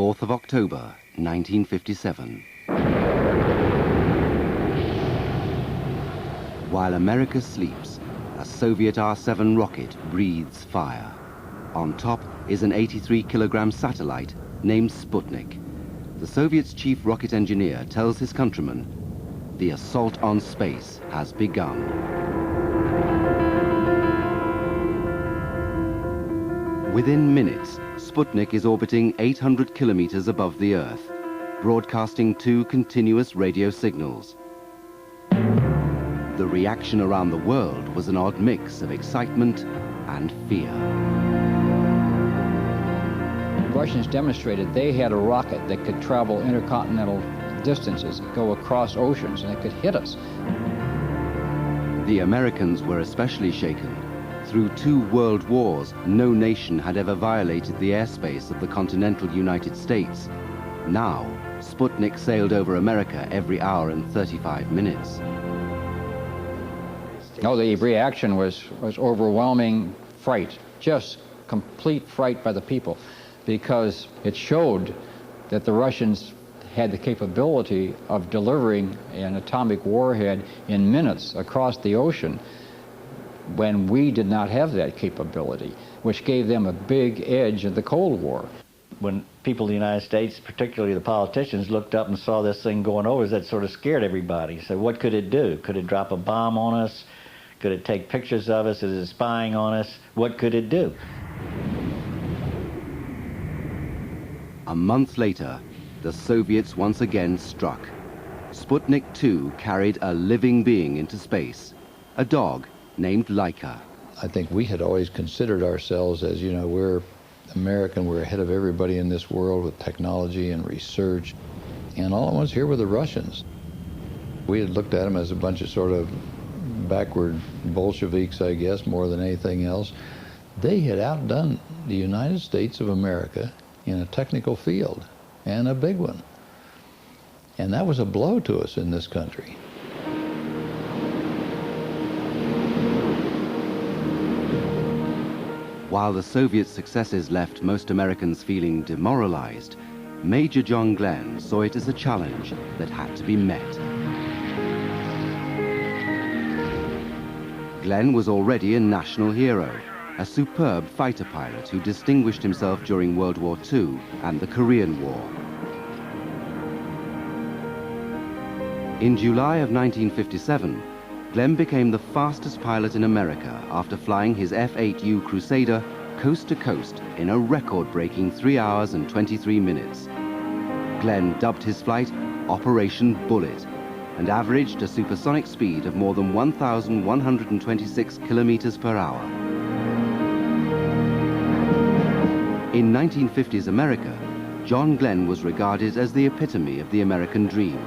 4th of October, 1957. While America sleeps, a Soviet R-7 rocket breathes fire. On top is an 83-kilogram satellite named Sputnik. The Soviet's chief rocket engineer tells his countrymen, the assault on space has begun. Within minutes, Sputnik is orbiting 800 kilometers above the Earth, broadcasting 2 continuous radio signals. The reaction around the world was an odd mix of excitement and fear. The Russians demonstrated they had a rocket that could travel intercontinental distances, go across oceans, and it could hit us. The Americans were especially shaken. Through 2 world wars, no nation had ever violated the airspace of the continental United States. Now, Sputnik sailed over America every hour and 35 minutes. No, the reaction was overwhelming fright, just complete fright by the people, because it showed that the Russians had the capability of delivering an atomic warhead in minutes across the ocean when we did not have that capability, which gave them a big edge in the Cold War. When people in the United States, particularly the politicians, looked up and saw this thing going over, that sort of scared everybody. So what could it do? Could it drop a bomb on us? Could it take pictures of us? Is it spying on us? What could it do? A month later, the Soviets once again struck. Sputnik 2 carried a living being into space, a dog named Laika. I think we had always considered ourselves as, you know, we're American, we're ahead of everybody in this world with technology and research. And all at once here were the Russians. We had looked at them as a bunch of sort of backward Bolsheviks, I guess, more than anything else. They had outdone the United States of America in a technical field, and a big one. And that was a blow to us in this country. While the Soviet successes left most Americans feeling demoralized, Major John Glenn saw it as a challenge that had to be met. Glenn was already a national hero, a superb fighter pilot who distinguished himself during World War II and the Korean War. In July of 1957, Glenn became the fastest pilot in America after flying his F-8U Crusader coast to coast in a record-breaking 3 hours and 23 minutes. Glenn dubbed his flight Operation Bullet and averaged a supersonic speed of more than 1,126 kilometers per hour. In 1950s America, John Glenn was regarded as the epitome of the American dream,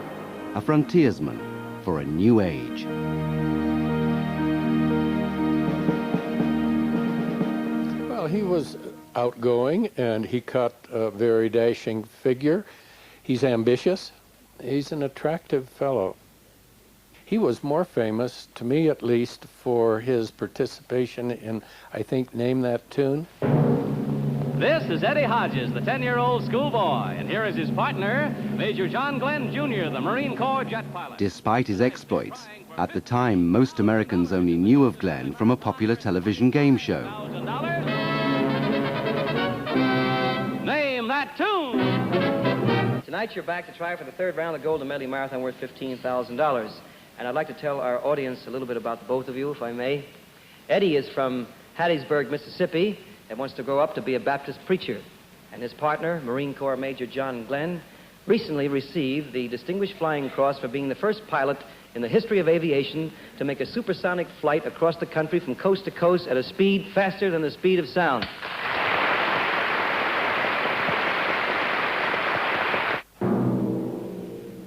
a frontiersman for a new age. Well, he was outgoing and he cut a very dashing figure. He's ambitious. He's an attractive fellow. He was more famous, to me at least, for his participation in, I think, Name That Tune. This is Eddie Hodges, the 10-year-old schoolboy, and here is his partner, Major John Glenn, Jr., the Marine Corps jet pilot. Despite his exploits, at the time, most Americans only knew of Glenn from a popular television game show. Name That Tune! Tonight you're back to try for the 3rd round of the Golden Medley Marathon worth $15,000. And I'd like to tell our audience a little bit about both of you, if I may. Eddie is from Hattiesburg, Mississippi, and wants to grow up to be a Baptist preacher. And his partner, Marine Corps Major John Glenn, recently received the Distinguished Flying Cross for being the first pilot in the history of aviation to make a supersonic flight across the country from coast to coast at a speed faster than the speed of sound.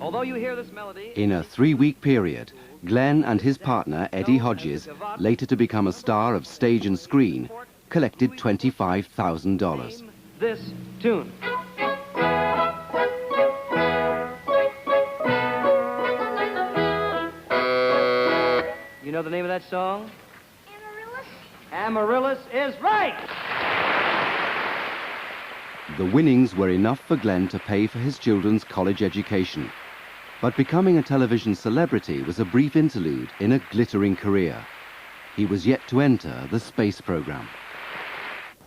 Although you hear this melody... In a 3-week period, Glenn and his partner, Eddie Hodges, later to become a star of stage and screen, collected $25,000. This tune. You know the name of that song? Amaryllis. Amaryllis is right! The winnings were enough for Glenn to pay for his children's college education. But becoming a television celebrity was a brief interlude in a glittering career. He was yet to enter the space program.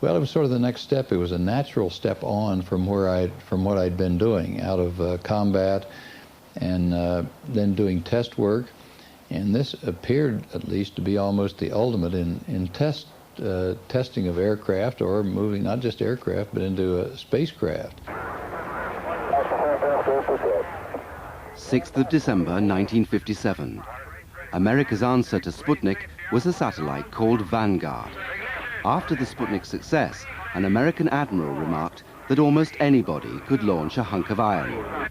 Well, it was sort of the next step. It was a natural step on from what I'd been doing, out of combat and then doing test work. And this appeared, at least, to be almost the ultimate in testing of aircraft, or moving not just aircraft, but into a spacecraft. 6th of December, 1957. America's answer to Sputnik was a satellite called Vanguard. After the Sputnik success, an American admiral remarked that almost anybody could launch a hunk of iron.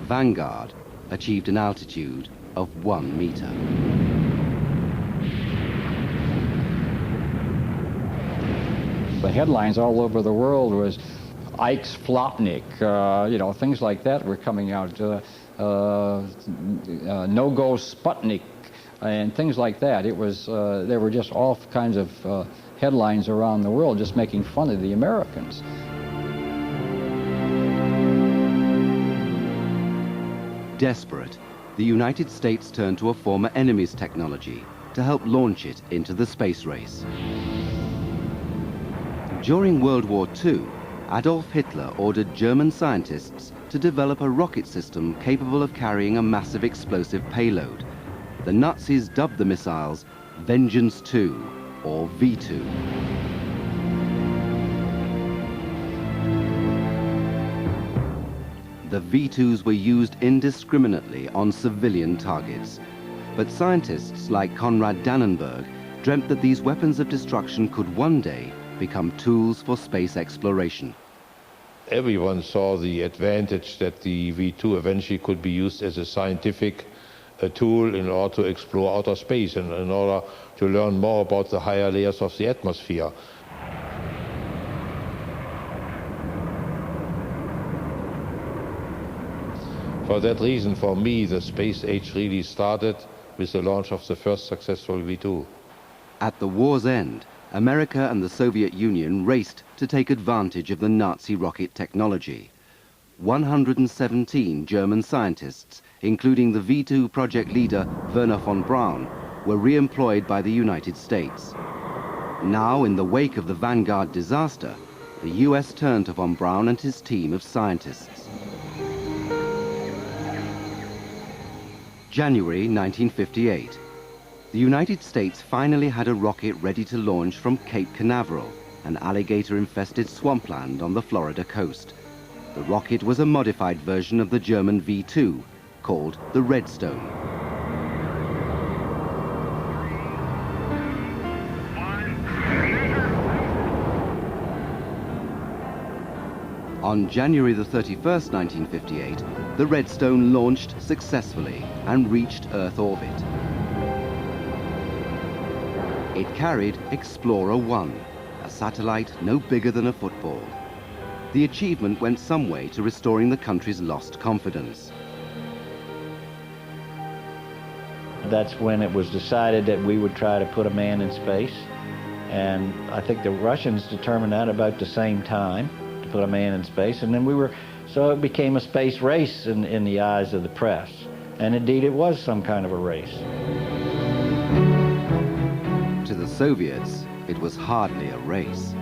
Vanguard achieved an altitude of 1 meter. The headlines all over the world was Ike's Flopnik, things like that were coming out. No-go Sputnik, and things like that. It was, there were just all kinds of headlines around the world just making fun of the Americans. Desperate, the United States turned to a former enemy's technology to help launch it into the space race. During World War II, Adolf Hitler ordered German scientists to develop a rocket system capable of carrying a massive explosive payload. The Nazis dubbed the missiles Vengeance 2, or V2. The V2s were used indiscriminately on civilian targets. But scientists like Konrad Dannenberg dreamt that these weapons of destruction could one day become tools for space exploration. Everyone saw the advantage that the V2 eventually could be used as a scientific tool in order to explore outer space and in order to learn more about the higher layers of the atmosphere. For that reason, for me, the space age really started with the launch of the first successful V2. At the war's end, America and the Soviet Union raced to take advantage of the Nazi rocket technology. 117 German scientists, including the V2 project leader Wernher von Braun, were re-employed by the United States. Now, in the wake of the Vanguard disaster, the US turned to von Braun and his team of scientists. January 1958. The United States finally had a rocket ready to launch from Cape Canaveral, an alligator-infested swampland on the Florida coast. The rocket was a modified version of the German V2, called the Redstone. On January the 31st, 1958, the Redstone launched successfully and reached Earth orbit. It carried Explorer 1, a satellite no bigger than a football. The achievement went some way to restoring the country's lost confidence. That's when it was decided that we would try to put a man in space. And I think the Russians determined that about the same time, to put a man in space. And then so it became a space race in the eyes of the press. And indeed it was some kind of a race. To the Soviets, it was hardly a race.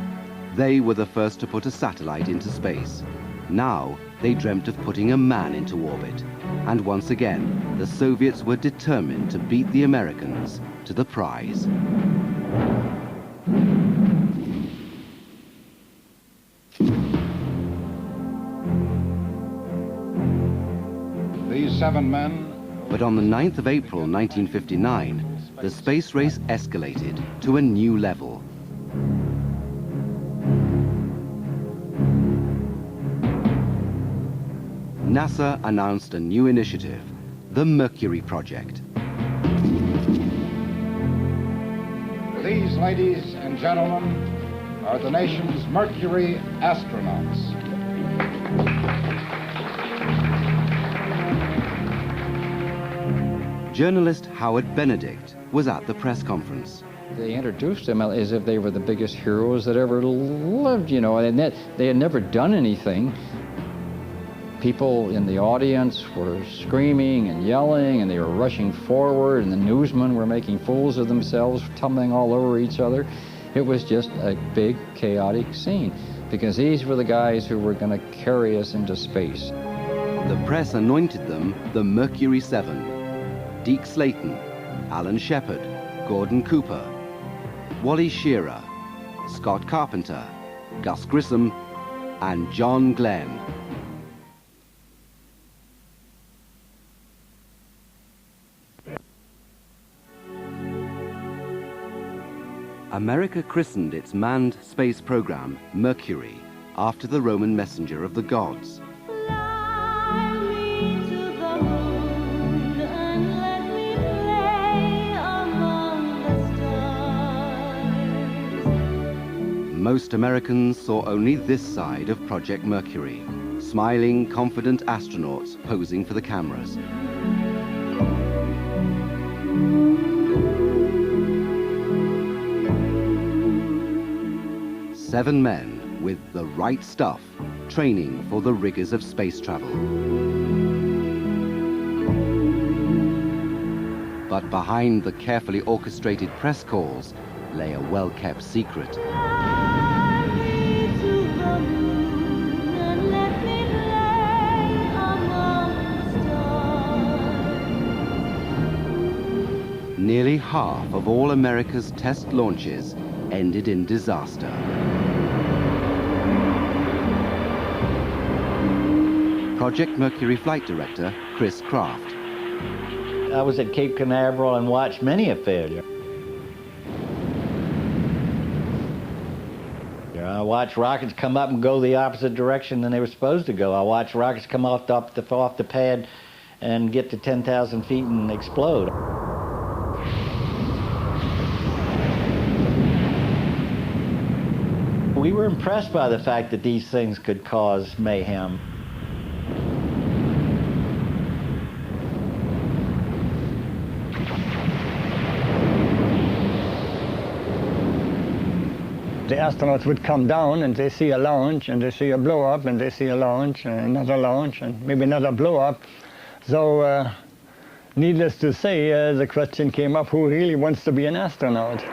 They were the first to put a satellite into space. Now, they dreamt of putting a man into orbit. And once again, the Soviets were determined to beat the Americans to the prize. These 7 men... But on the 9th of April, 1959, the space race escalated to a new level. NASA announced a new initiative, the Mercury Project. These, ladies and gentlemen, are the nation's Mercury astronauts. Journalist Howard Benedict was at the press conference. They introduced them as if they were the biggest heroes that ever lived, you know, and that they had never done anything. People in the audience were screaming and yelling, and they were rushing forward, and the newsmen were making fools of themselves, tumbling all over each other. It was just a big, chaotic scene, because these were the guys who were going to carry us into space. The press anointed them the Mercury 7. Deke Slayton, Alan Shepard, Gordon Cooper, Wally Shearer, Scott Carpenter, Gus Grissom, and John Glenn. America christened its manned space program Mercury after the Roman messenger of the gods. Most Americans saw only this side of Project Mercury, smiling, confident astronauts posing for the cameras. Seven men with the right stuff, training for the rigors of space travel. But behind the carefully orchestrated press calls lay a well-kept secret. Nearly half of all America's test launches ended in disaster. Project Mercury flight director Chris Kraft. I was at Cape Canaveral and watched many a failure. I watched rockets come up and go the opposite direction than they were supposed to go. I watched rockets come off the pad and get to 10,000 feet and explode. We were impressed by the fact that these things could cause mayhem. The astronauts would come down and they see a launch and they see a blow up and they see a launch and another launch and maybe another blow up. So needless to say, the question came up, who really wants to be an astronaut?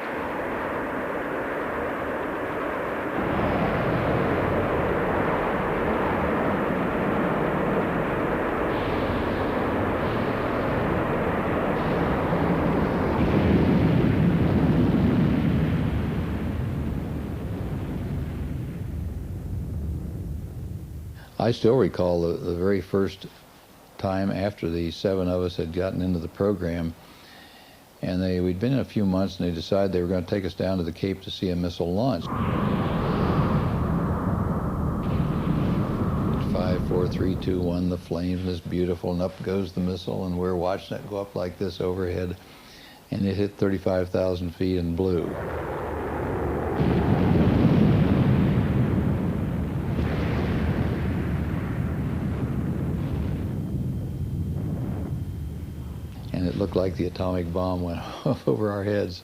I still recall the very first time after the seven of us had gotten into the program, and we'd been in a few months, and they decided they were going to take us down to the Cape to see a missile launch. 5, 4, 3, 2, 1, the flame is beautiful, and up goes the missile, and we're watching it go up like this overhead, and it hit 35,000 feet and blew. And it looked like the atomic bomb went off over our heads.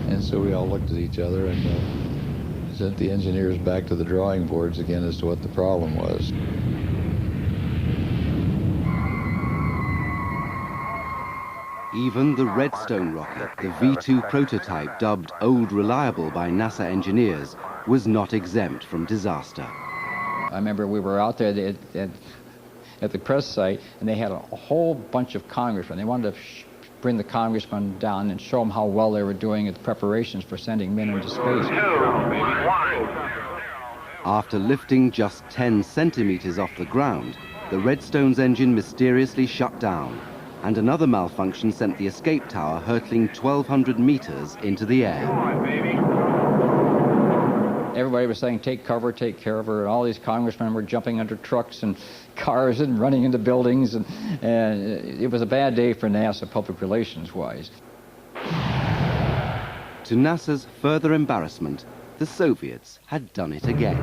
And so we all looked at each other and sent the engineers back to the drawing boards again as to what the problem was. Even the Redstone rocket, the V2 prototype dubbed Old Reliable by NASA engineers, was not exempt from disaster. I remember we were out there at the press site, and they had a whole bunch of congressmen. They wanted to bring the congressmen down and show them how well they were doing at the preparations for sending men into space. After lifting just 10 centimeters off the ground, the Redstone's engine mysteriously shut down, and another malfunction sent the escape tower hurtling 1,200 meters into the air. Everybody was saying, take cover, take care of her, and all these congressmen were jumping under trucks and cars and running into buildings, and it was a bad day for NASA public relations-wise. To NASA's further embarrassment, the Soviets had done it again.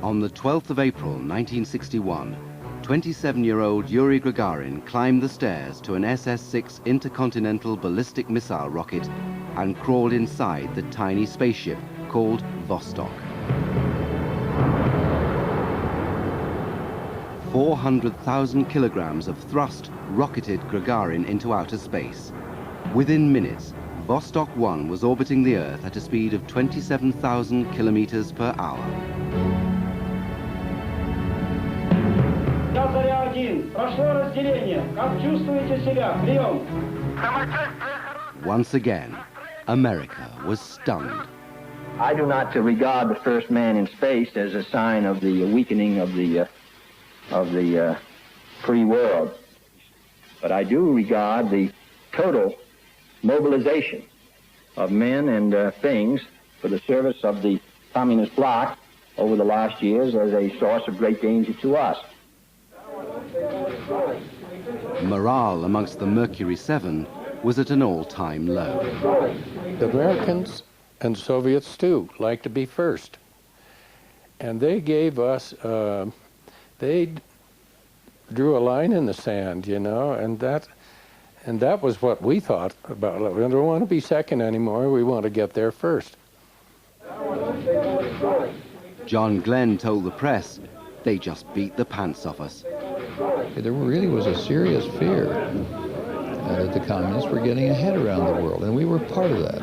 On On the 12th of April, 1961, 27-year-old Yuri Gagarin climbed the stairs to an SS-6 intercontinental ballistic missile rocket and crawled inside the tiny spaceship called Vostok. 400,000 kilograms of thrust rocketed Gagarin into outer space. Within minutes, Vostok 1 was orbiting the Earth at a speed of 27,000 kilometers per hour. Once again, America was stunned. I do not regard the first man in space as a sign of the weakening of the free world, but I do regard the total mobilization of men and things for the service of the communist bloc over the last years as a source of great danger to us. Morale amongst the Mercury 7 was at an all-time low. The Americans and Soviets too like to be first, and they gave us they drew a line in the sand, you know, and that was what we thought about it. We don't want to be second anymore. We want to get there first. John Glenn told the press, "They just beat the pants off us." There really was a serious fear that the communists were getting ahead around the world, and we were part of that.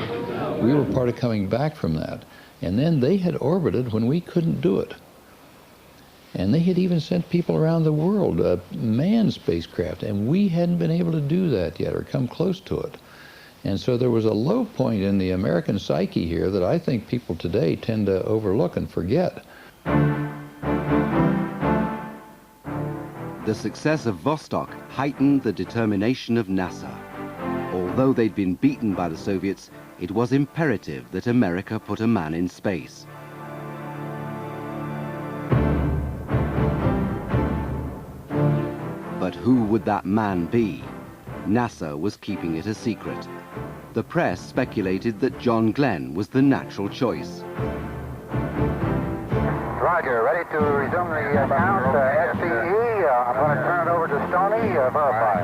We were part of coming back from that. And then they had orbited when we couldn't do it. And they had even sent people around the world, manned spacecraft, and we hadn't been able to do that yet or come close to it. And so there was a low point in the American psyche here that I think people today tend to overlook and forget. The success of Vostok heightened the determination of NASA. Although they'd been beaten by the Soviets, it was imperative that America put a man in space. But who would that man be? NASA was keeping it a secret. The press speculated that John Glenn was the natural choice. Roger, ready to resume the count. STE, I'm going to turn it over to Stoney, verify.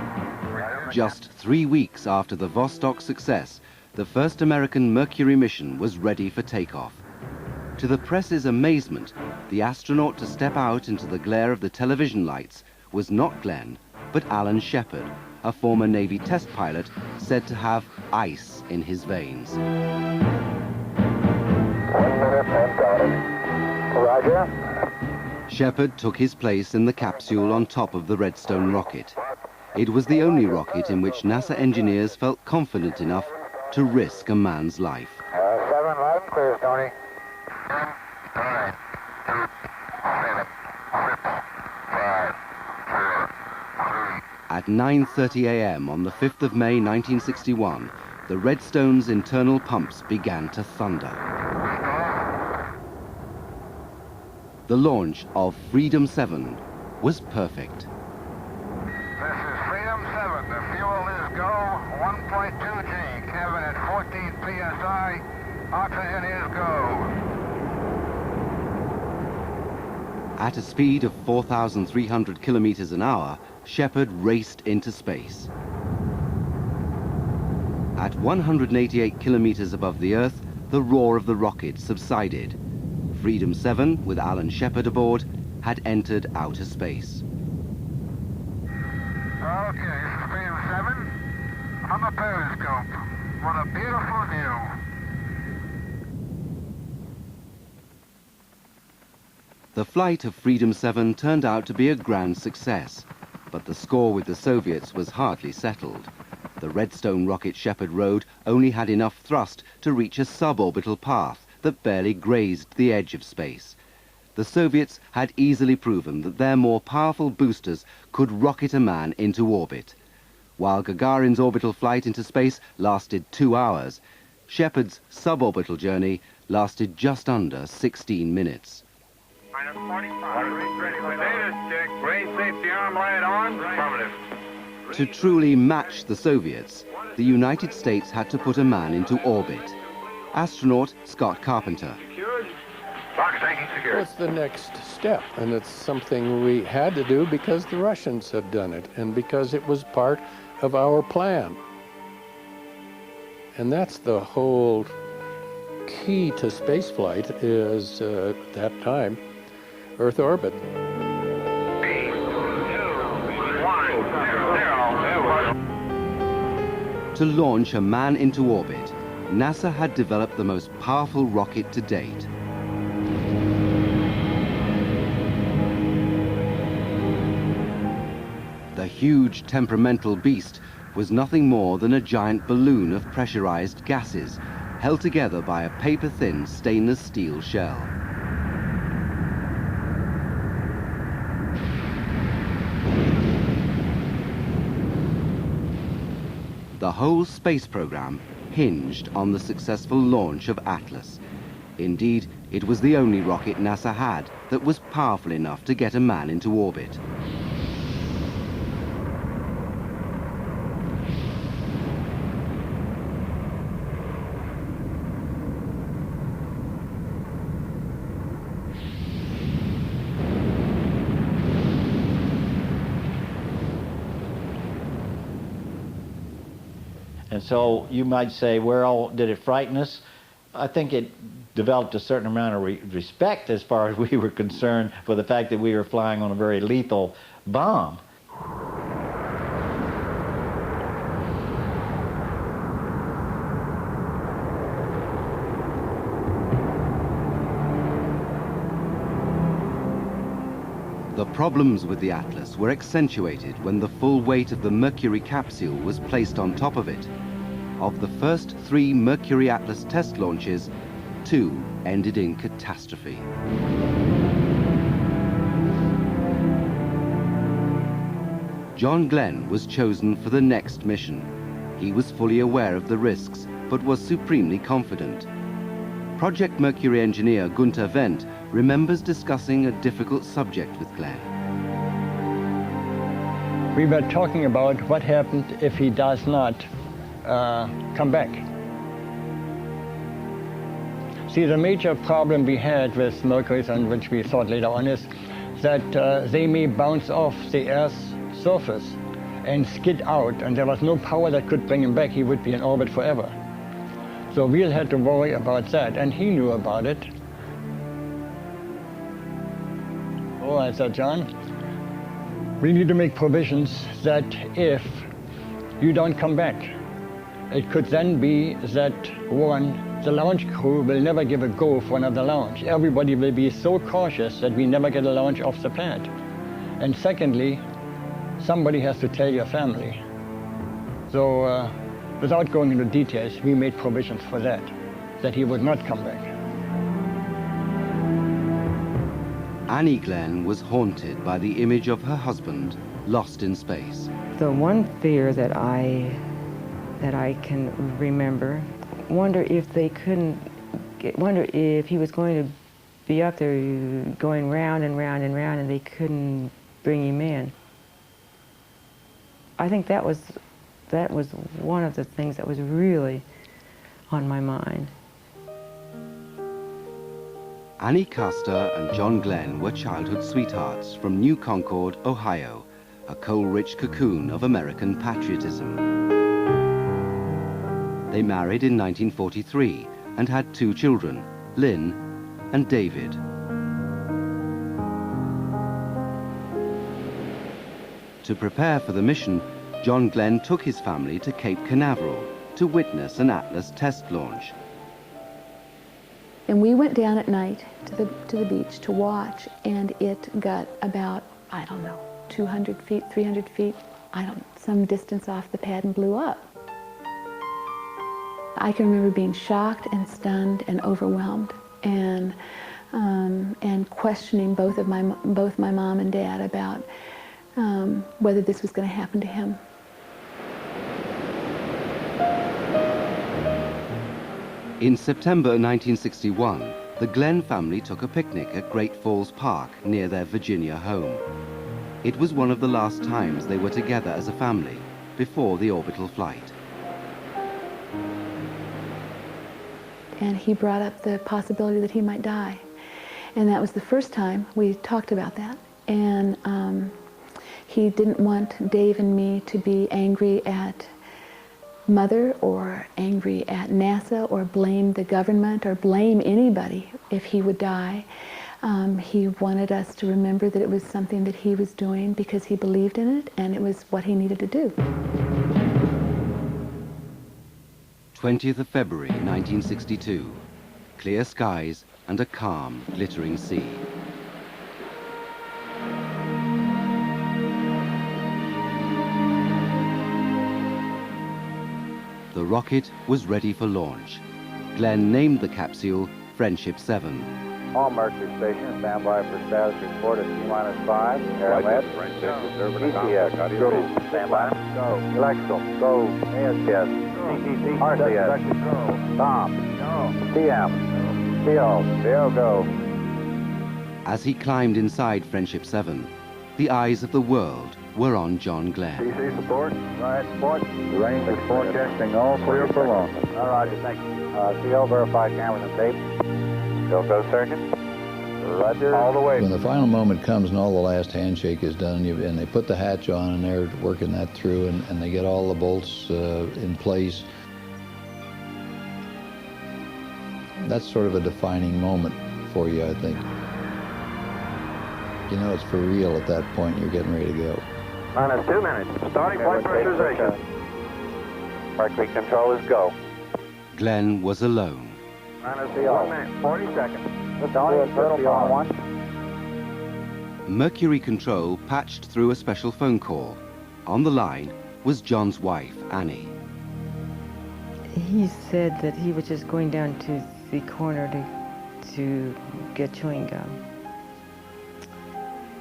Just 3 weeks after the Vostok success, the first American Mercury mission was ready for takeoff. To the press's amazement, the astronaut to step out into the glare of the television lights was not Glenn, but Alan Shepard, a former Navy test pilot said to have ice in his veins. 1 minute and counting. Roger. Shepard took his place in the capsule on top of the Redstone rocket. It was the only rocket in which NASA engineers felt confident enough to risk a man's life. 7, loud and clear, Tony. At 9:30 a.m. on the 5th of May 1961, the Redstone's internal pumps began to thunder. The launch of Freedom 7 was perfect. This is Freedom 7. The fuel is go. 1.2 G. Cabin at 14 psi. Oxygen is go. At a speed of 4,300 kilometers an hour, Shepard raced into space. At 188 kilometers above the Earth, the roar of the rocket subsided. Freedom 7, with Alan Shepard aboard, had entered outer space. Okay, this is Freedom 7 on the periscope. What a beautiful view. The flight of Freedom 7 turned out to be a grand success, but the score with the Soviets was hardly settled. The Redstone rocket Shepard rode only had enough thrust to reach a suborbital path that barely grazed the edge of space. The Soviets had easily proven that their more powerful boosters could rocket a man into orbit. While Gagarin's orbital flight into space lasted 2 hours, Shepard's suborbital journey lasted just under 16 minutes. Minus 45. Status check. Raise safety arm light on. Affirmative. To truly match the Soviets, the United States had to put a man into orbit. Astronaut Scott Carpenter. Box taking security. What's the next step? And it's something we had to do because the Russians had done it and because it was part of our plan. And that's the whole key to spaceflight is, at that time, Earth orbit. 3, 2, 1, 0. To launch a man into orbit, NASA had developed the most powerful rocket to date. The huge temperamental beast was nothing more than a giant balloon of pressurized gases held together by a paper-thin stainless steel shell. The whole space program hinged on the successful launch of Atlas. Indeed, it was the only rocket NASA had that was powerful enough to get a man into orbit. And so you might say, well, did it frighten us? I think it developed a certain amount of respect as far as we were concerned for the fact that we were flying on a very lethal bomb. The problems with the Atlas were accentuated when the full weight of the Mercury capsule was placed on top of it. Of the first 3 Mercury Atlas test launches, 2 ended in catastrophe. John Glenn was chosen for the next mission. He was fully aware of the risks, but was supremely confident. Project Mercury engineer Gunther Wendt remembers discussing a difficult subject with Glenn. We were talking about what happened if he does not come back. See, the major problem we had with Mercury, and which we thought later on, is that they may bounce off the Earth's surface and skid out, and there was no power that could bring him back. He would be in orbit forever. So we had to worry about that, and he knew about it. Oh, I said, John, we need to make provisions that if you don't come back, it could then be that, one, the launch crew will never give a go for another launch. Everybody will be so cautious that we never get a launch off the pad. And secondly, somebody has to tell your family. So without going into details, we made provisions for that he would not come back. Annie Glenn was haunted by the image of her husband lost in space. The one fear that I can remember, wonder if he was going to be up there going round and round and round and they couldn't bring him in. I think that was one of the things that was really on my mind. Annie Custer and John Glenn were childhood sweethearts from New Concord, Ohio, a coal-rich cocoon of American patriotism. They married in 1943 and had 2 children, Lynn and David. To prepare for the mission, John Glenn took his family to Cape Canaveral to witness an Atlas test launch. And we went down at night to the beach to watch, and it got about, I don't know, 200 feet, 300 feet, some distance off the pad and blew up. I can remember being shocked and stunned and overwhelmed and questioning both my mom and dad about whether this was going to happen to him. In September 1961, the Glenn family took a picnic at Great Falls Park near their Virginia home. It was one of the last times they were together as a family before the orbital flight. And he brought up the possibility that he might die. And that was the first time we talked about that. And he didn't want Dave and me to be angry at Mother or angry at NASA or blame the government or blame anybody if he would die. He wanted us to remember that it was something that he was doing because he believed in it and it was what he needed to do. 20th of February 1962. Clear skies and a calm, glittering sea. The rocket was ready for launch. Glenn named the capsule Friendship 7. All Mercury stations, stand by for status report at T-5. Airmet, STS, go. Stand by. Go. Electrical, go. STS, RCS, Tom, TM, CO, go. As he climbed inside Friendship 7, the eyes of the world were on John Glenn. DC support, right, support. The range is forecasting all clear for launch. All right, thank you. CO, verify cameras and tape. Go, Sergeant. Roger. All the way. When the final moment comes and all the last handshake is done, and they put the hatch on and they're working that through and they get all the bolts in place, that's sort of a defining moment for you, I think. You know it's for real at that point. You're getting ready to go. Minus 2 minutes. Starting flight pressurization. Mercury control is go. Glenn was alone. Minus 1 minute, 40 seconds. One. Mercury Control patched through a special phone call. On the line was John's wife, Annie. He said that he was just going down to the corner to get chewing gum.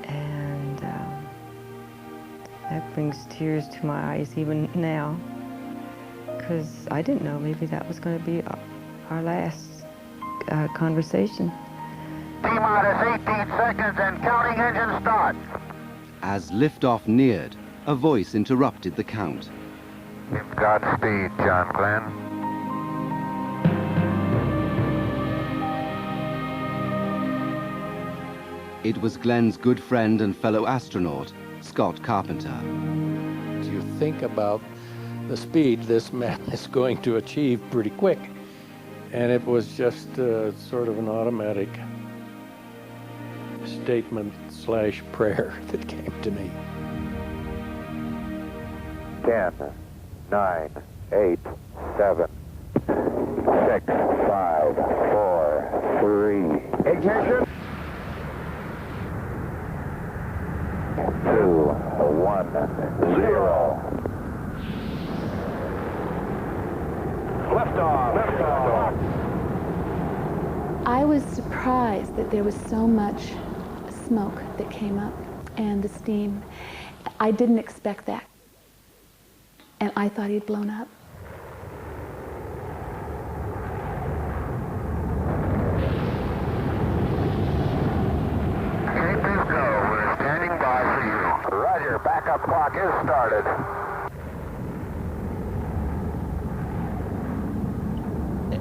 And that brings tears to my eyes even now, because I didn't know maybe that was going to be our last conversation. T-minus 18 seconds and counting engine start. As liftoff neared, a voice interrupted the count. Godspeed, John Glenn. It was Glenn's good friend and fellow astronaut, Scott Carpenter. You think about the speed this man is going to achieve pretty quick. And it was just sort of an automatic statement/prayer that came to me. 10, 9, 8, 7, 6, 5, 4, 3. Ignition. 2, 1, 0. Liftoff. I was surprised that there was so much smoke that came up and the steam. I didn't expect that. And I thought he'd blown up. Tape is go. We're standing by for you. Roger, backup clock is started.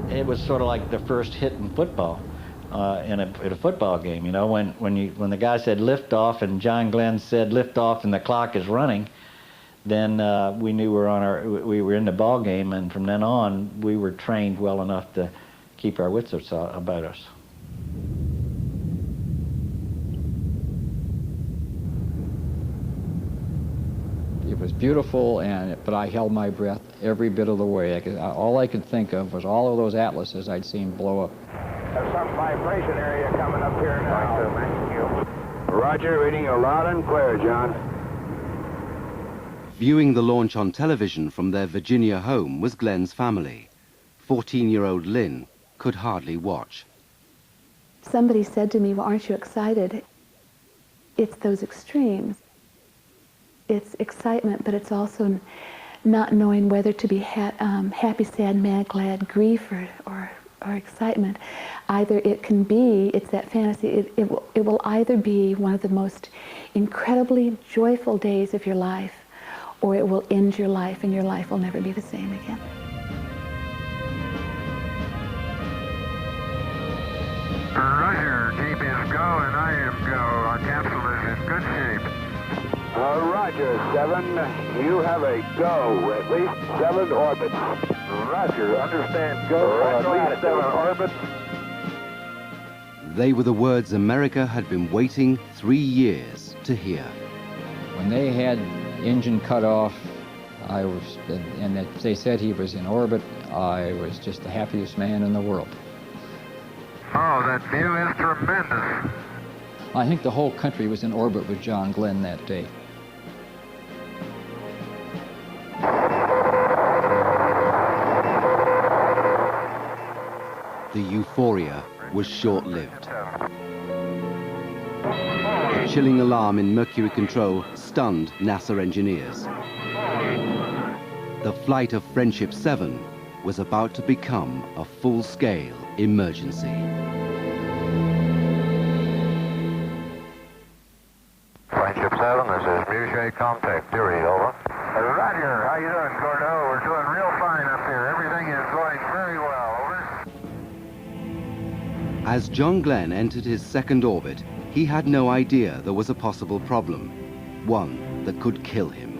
It was sort of like the first hit in football, in a football game. You know, when the guy said lift off and John Glenn said lift off and the clock is running, then we knew we were in the ball game, and from then on we were trained well enough to keep our wits about us. It was beautiful, but I held my breath every bit of the way. All I could think of was all of those atlases I'd seen blow up. There's some vibration area coming up here now. Roger, reading you loud and clear, John. Viewing the launch on television from their Virginia home was Glenn's family. 14-year-old Lynn could hardly watch. Somebody said to me, well, aren't you excited? It's those extremes. It's excitement, but it's also not knowing whether to be happy, sad, mad, glad, grief, or excitement. Either it can be, it's that fantasy, it will either be one of the most incredibly joyful days of your life, or it will end your life and your life will never be the same again. Roger, tape is is go and I am go. Our capsule is in good shape. Roger, 7. You have a go. At least 7 orbits. Roger, understand go. At least 7 orbits. They were the words America had been waiting 3 years to hear. When they had engine cut off, and that they said he was in orbit, I was just the happiest man in the world. Oh, that view is tremendous. I think the whole country was in orbit with John Glenn that day. The euphoria was short-lived. A chilling alarm in Mercury Control stunned NASA engineers. The flight of Friendship 7 was about to become a full-scale emergency. Friendship 7, this is Musée Contact Theory, over. Roger, how you doing, Gordo? We're doing real fine up here. Everything is going very well, over. As John Glenn entered his second orbit, he had no idea there was a possible problem, one that could kill him.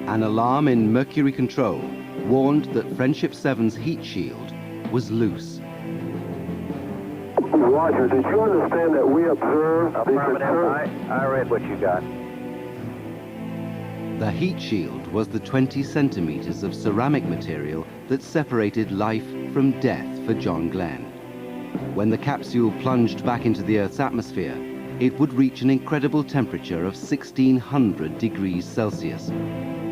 An alarm in Mercury Control warned that Friendship 7's heat shield was loose. Roger, did you understand that we observed I read what you got. The heat shield was the 20 centimeters of ceramic material that separated life from death for John Glenn. When the capsule plunged back into the Earth's atmosphere, it would reach an incredible temperature of 1600 degrees Celsius.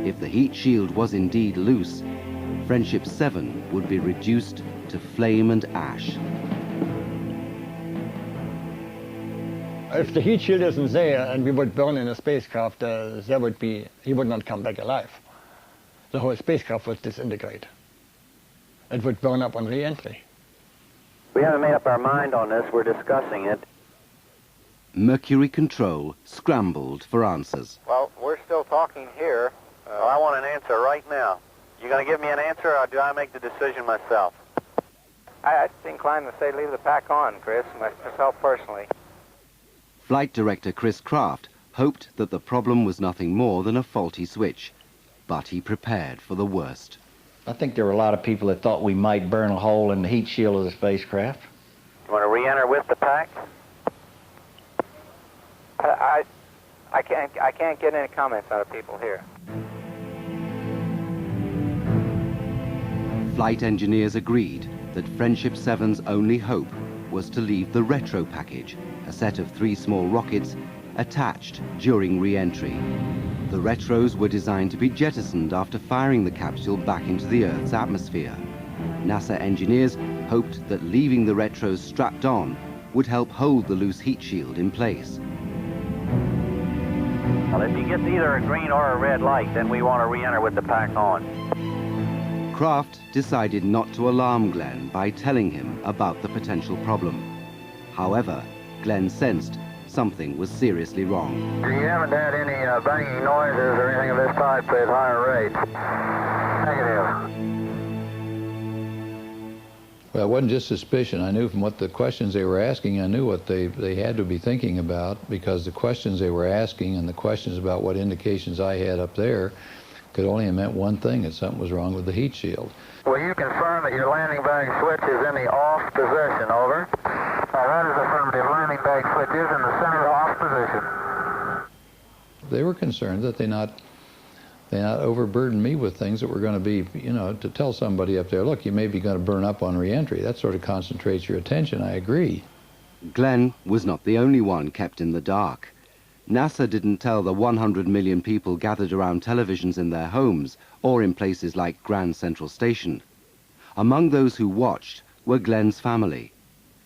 If the heat shield was indeed loose, Friendship 7 would be reduced to flame and ash. If the heat shield isn't there and we would burn in a spacecraft, he would not come back alive. The whole spacecraft would disintegrate. It would burn up on re-entry. We haven't made up our mind on this. We're discussing it. Mercury Control scrambled for answers. Well, we're still talking here. I want an answer right now. You going to give me an answer, or do I make the decision myself? I'd be inclined to say leave the pack on, Chris, myself personally. Flight Director Chris Kraft hoped that the problem was nothing more than a faulty switch, but he prepared for the worst. I think there were a lot of people that thought we might burn a hole in the heat shield of the spacecraft. You want to re-enter with the pack? I can't get any comments out of people here. Flight engineers agreed that Friendship 7's only hope was to leave the retro package, a set of 3 small rockets, attached during re-entry. The retros were designed to be jettisoned after firing the capsule back into the Earth's atmosphere. NASA engineers hoped that leaving the retros strapped on would help hold the loose heat shield in place. Well, if you get either a green or a red light, then we want to re-enter with the pack on. Kraft decided not to alarm Glenn by telling him about the potential problem. However, Glenn sensed something was seriously wrong. You haven't had any banging noises or anything of this type at higher rates? Negative. Well, it wasn't just suspicion. I knew from what the questions they were asking, I knew what they had to be thinking about, because the questions they were asking and the questions about what indications I had up there could only have meant one thing, that something was wrong with the heat shield. Will you confirm that your landing bag switch is in the off position, over? That is affirmative. Landing bag switch is in the center off position. They were concerned that they not overburden me with things that were going to be, to tell somebody up there, look, you may be going to burn up on re-entry. That sort of concentrates your attention, I agree. Glenn was not the only one kept in the dark. NASA didn't tell the 100 million people gathered around televisions in their homes or in places like Grand Central Station. Among those who watched were Glenn's family.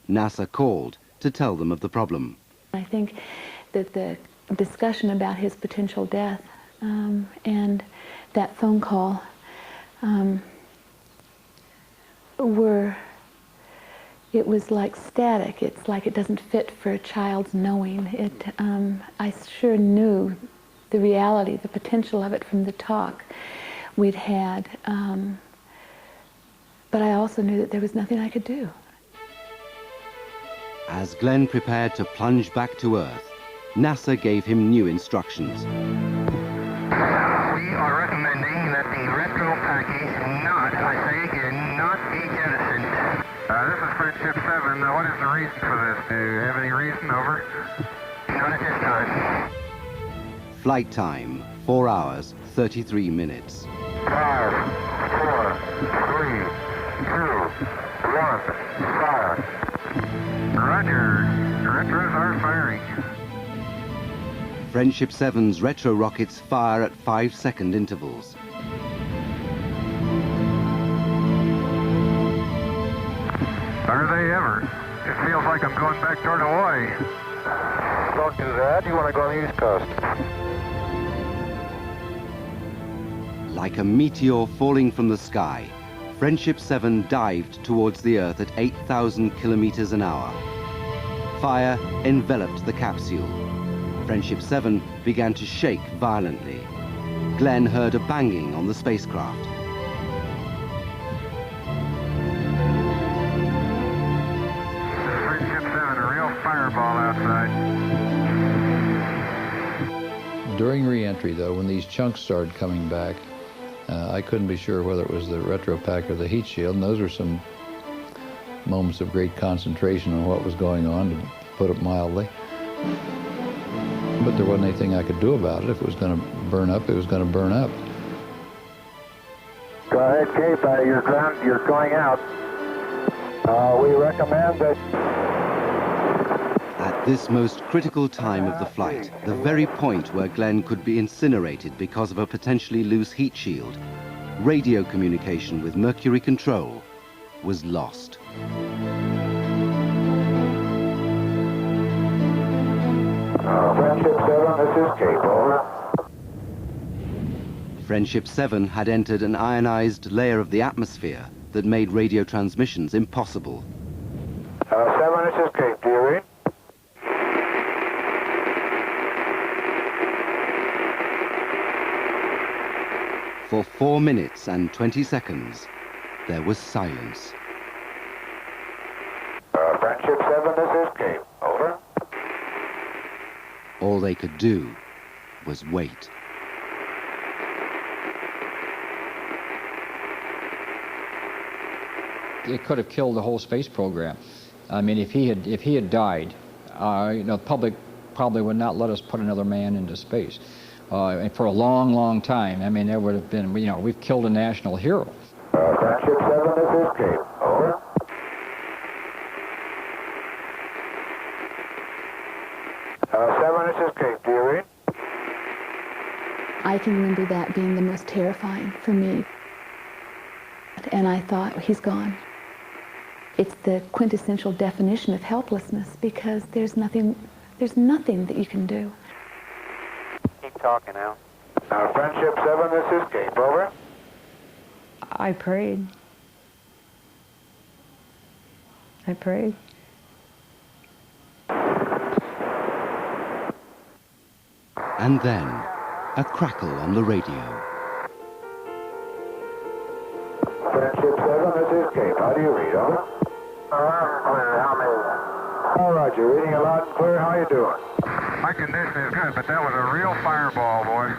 NASA called to tell them of the problem. I think that the discussion about his potential death and that phone call it was like static. It's like it doesn't fit for a child's knowing. I sure knew the reality, the potential of it from the talk we'd had, but I also knew that there was nothing I could do. As Glenn prepared to plunge back to Earth, NASA gave him new instructions. We are recommending that the retro package not, I say again, not be jettisoned. This is Friendship 7. What is the reason for this? Do you have any reason? Over. Not at this time. Flight time, 4 hours, 33 minutes. 5, 4, 3, 2, 1, fire. Roger. Retros are firing. Friendship 7's retro rockets fire at 5-second intervals. Are they ever? It feels like I'm going back toward Hawaii. Don't do that. You want to go on the East Coast. Like a meteor falling from the sky, Friendship 7 dived towards the Earth at 8,000 kilometers an hour. Fire enveloped the capsule. Friendship 7 began to shake violently. Glenn heard a banging on the spacecraft. Friendship 7, a real fireball outside. During re-entry, though, when these chunks started coming back, I couldn't be sure whether it was the retro pack or the heat shield, and those were some moments of great concentration on what was going on, to put it mildly. But there wasn't anything I could do about it. If it was going to burn up, it was going to burn up. Go ahead, Cape. You're going out. We recommend that. At this most critical time of the flight, the very point where Glenn could be incinerated because of a potentially loose heat shield, radio communication with Mercury Control was lost. Friendship 7, this is Cape. Over. Friendship 7 had entered an ionized layer of the atmosphere that made radio transmissions impossible. 7, this is Cape. Do you read? For 4 minutes and 20 seconds, there was silence. Friendship 7, this is Cape. Over. All they could do was wait. It could have killed the whole space program. I mean, if he had died, the public probably would not let us put another man into space. And for a long, long time. I mean, there would have been, we've killed a national hero. Friendship 7, this is Cape. Over. This is Cape. Do you read? I can remember that being the most terrifying for me. And I thought, he's gone. It's the quintessential definition of helplessness because there's nothing that you can do. Keep talking now. Friendship 7, this is Cape. Over. I prayed. And then, a crackle on the radio. Friendship 7, this is Cape. How do you read? Over. Clear. How many? All right, you're reading it loud and clear. How you doing? My condition is good, but that was a real fireball, boy.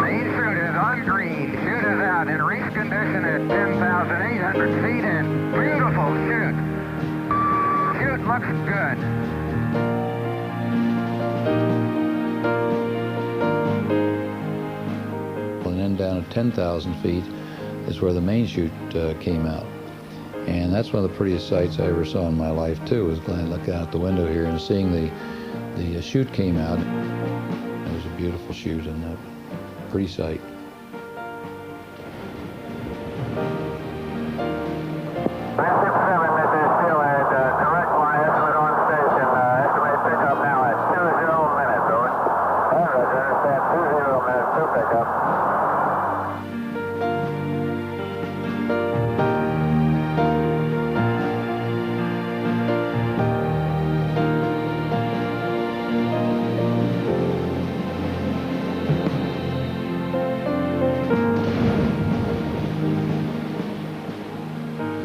Main chute is on green. Chute is out in reach condition at 10,800 feet and beautiful chute. Chute looks good. And then down at 10,000 feet is where the main chute came out. And that's one of the prettiest sights I ever saw in my life, too, was Glenn looking out the window here and seeing the chute came out. It was a beautiful chute and a pretty sight. Friendship 7, this is Steelhead. Correct my estimate on station. Estimate pickup now at 20 minutes, over. All right, I understand. 20 minutes to pickup.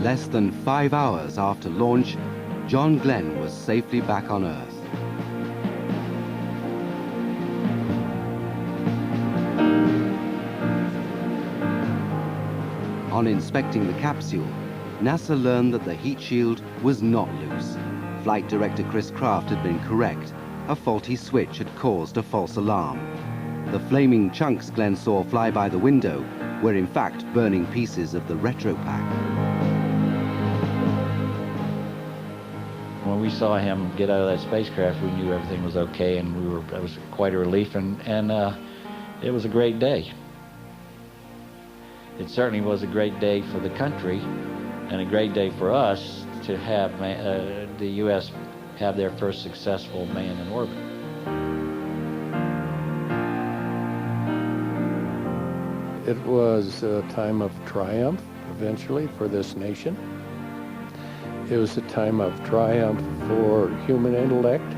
Less than 5 hours after launch, John Glenn was safely back on Earth. On inspecting the capsule, NASA learned that the heat shield was not loose. Flight Director Chris Kraft had been correct. A faulty switch had caused a false alarm. The flaming chunks Glenn saw fly by the window were in fact burning pieces of the retro pack. When we saw him get out of that spacecraft, we knew everything was okay, and it was quite a relief, and it was a great day. It certainly was a great day for the country, and a great day for us to have the U.S. have their first successful man in orbit. It was a time of triumph, eventually, for this nation. It was a time of triumph for human intellect.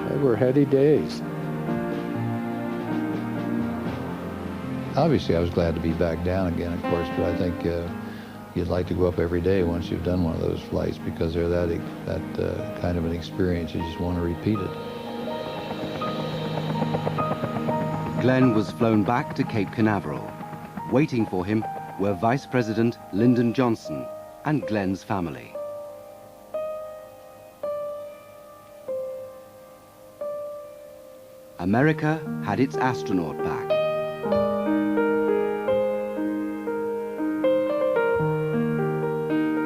They were heady days. Obviously, I was glad to be back down again, of course, but I think you'd like to go up every day once you've done one of those flights, because they're that kind of an experience. You just want to repeat it. Glenn was flown back to Cape Canaveral. Waiting for him were Vice President Lyndon Johnson and Glenn's family. America had its astronaut back.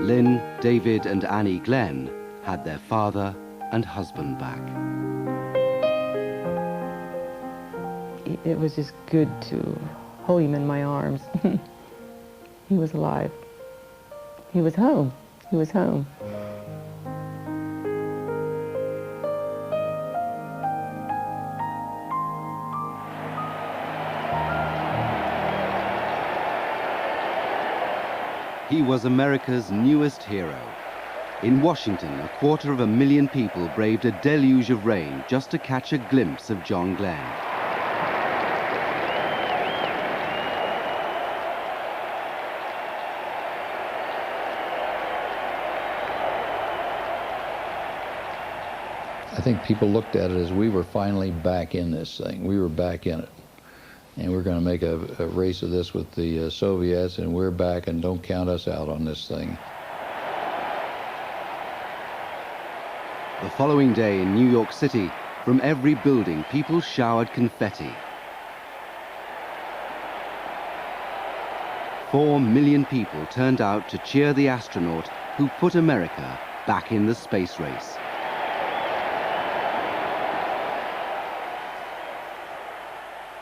Lynn, David, and Annie Glenn had their father and husband back. It was just good to hold him in my arms. He was alive. He was home. He was home. He was America's newest hero. In Washington, 250,000 people braved a deluge of rain just to catch a glimpse of John Glenn. I think people looked at it as we were finally back in this thing. We were back in it. And we're going to make a race of this with the Soviets, and we're back, and don't count us out on this thing. The following day in New York City, from every building, people showered confetti. 4 million people turned out to cheer the astronaut who put America back in the space race.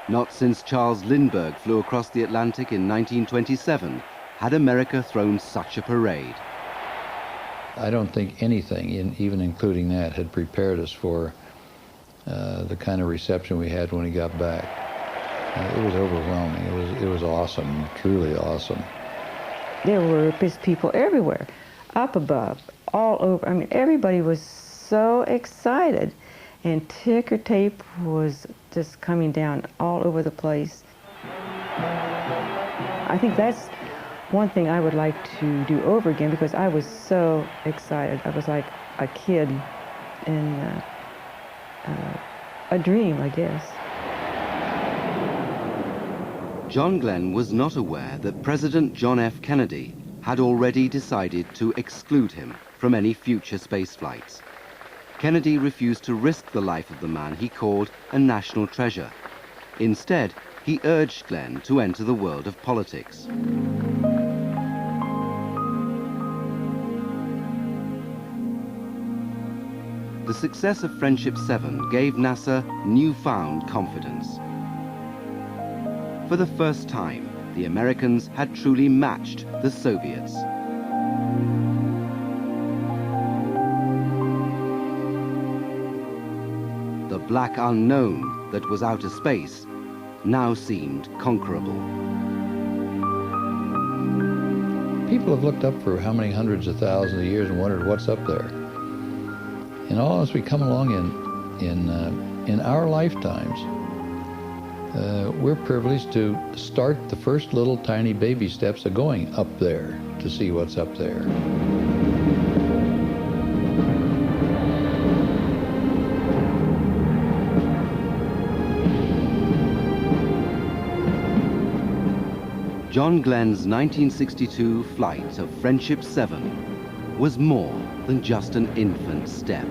Not since Charles Lindbergh flew across the Atlantic in 1927 had America thrown such a parade. I don't think anything, even including that, had prepared us for the kind of reception we had when he got back. It was overwhelming. It was awesome, truly awesome. There were people everywhere, up above, all over. I mean, everybody was so excited. And ticker tape was just coming down all over the place. I think that's one thing I would like to do over again, because I was so excited. I was like a kid in a dream, I guess. John Glenn was not aware that President John F. Kennedy had already decided to exclude him from any future space flights. Kennedy refused to risk the life of the man he called a national treasure. Instead, he urged Glenn to enter the world of politics. The success of Friendship 7 gave NASA newfound confidence. For the first time, the Americans had truly matched the Soviets. The black unknown that was outer space now seemed conquerable. People have looked up for how many hundreds of thousands of years and wondered what's up there. And all as we come along in our lifetimes, we're privileged to start the first little tiny baby steps of going up there to see what's up there. John Glenn's 1962 flight of Friendship 7 was more than just an infant step.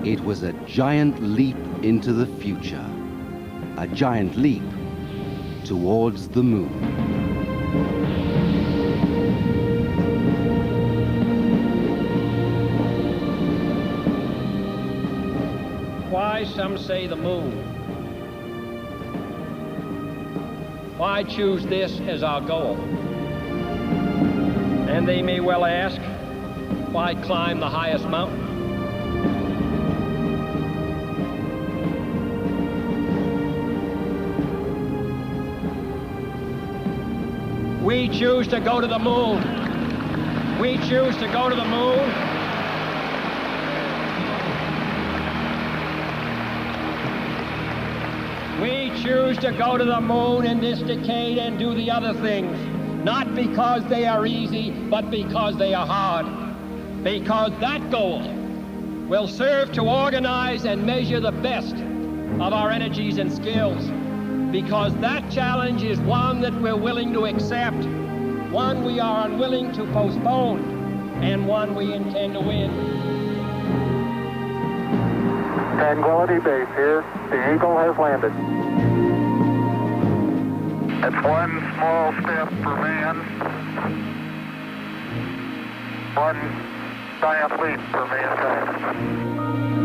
It was a giant leap into the future, a giant leap towards the moon. Why, some say the moon? Why choose this as our goal? And they may well ask, why climb the highest mountain? We choose to go to the moon. We choose to go to the moon. We choose to go to the moon in this decade and do the other things, not because they are easy, but because they are hard. Because that goal will serve to organize and measure the best of our energies and skills. Because that challenge is one that we're willing to accept, one we are unwilling to postpone, and one we intend to win. Tranquility Base here. The Eagle has landed. It's one small step for man, one giant leap for mankind.